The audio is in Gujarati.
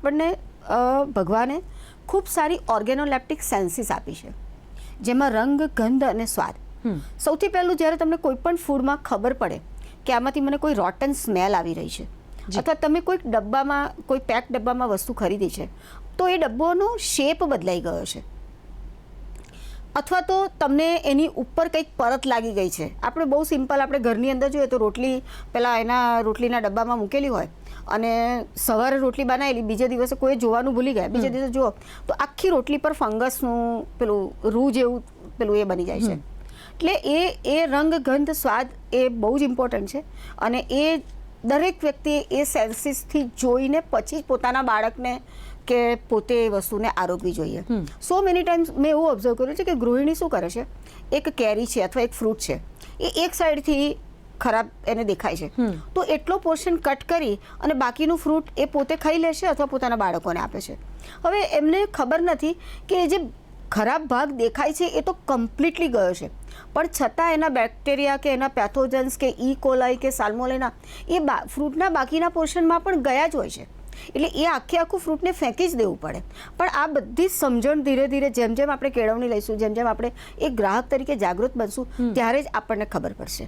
આપણને ભગવાને ખૂબ સારી ઓર્ગેનોલેપ્ટિક સેન્સીસ આપી છે, જેમાં રંગ, ગંધ અને સ્વાદ. સૌથી પહેલું જ્યારે તમને કોઈ પણ ફૂડમાં ખબર પડે કે આમાંથી મને કોઈ રોટન સ્મેલ આવી રહી છે, અથવા તમે કોઈક ડબ્બામાં, કોઈ પેક ડબ્બામાં વસ્તુ ખરીદી છે, તો એ ડબ્બાનો શેપ બદલાઈ ગયો છે, અથવા તો તમને એની ઉપર કંઈક પરત લાગી ગઈ છે. આપણે બહુ સિમ્પલ, આપણે ઘરની અંદર જોઈએ તો રોટલી પેલા એના રોટલીના ડબ્બામાં મૂકેલી હોય અને સવારે રોટલી બનાવેલી, બીજે દિવસે કોઈ જોવાનું ભૂલી ગયા, બીજે દિવસે જુઓ તો આખી રોટલી પર ફંગસનું પેલું રૂ જેવું પેલું એ બની જાય છે. એટલે એ રંગ, ગંધ, સ્વાદ એ બહુ જ ઇમ્પોર્ટન્ટ છે અને એ દરેક વ્યક્તિએ એ સેન્સીસથી જોઈને પછી જ પોતાના બાળકને કે પોતે એ વસ્તુને આરોગવી જોઈએ. સો મેની ટાઈમ્સ મેં એવું ઓબ્ઝર્વ કર્યું છે કે ગૃહિણી શું કરે છે, એક કેરી છે અથવા એક ફ્રૂટ છે, એ એક સાઈડથી ખરાબ એને દેખાય છે, તો એટલો પોર્શન કટ કરી અને બાકીનું ફ્રૂટ એ પોતે ખાઈ લેશે અથવા પોતાના બાળકોને આપે છે. હવે એમને ખબર નથી કે જે ખરાબ ભાગ દેખાય છે એ તો કમ્પ્લીટલી ગયો છે, પણ છતાં એના બેક્ટેરિયા કે એના પેથોજન્સ કે ઈ કોલાઈ કે સાલ્મોનેલા એ ફ્રૂટના બાકીના પોર્શનમાં પણ ગયા જ હોય છે. એટલે એ આખું ફ્રૂટને ફેંકી જ દેવું પડે. પણ આ બધી જ સમજણ ધીરે ધીરે જેમ જેમ આપણે કેળવણી લઈશું, જેમ જેમ આપણે એક ગ્રાહક તરીકે જાગૃત બનશું, ત્યારે જ આપણને ખબર પડશે.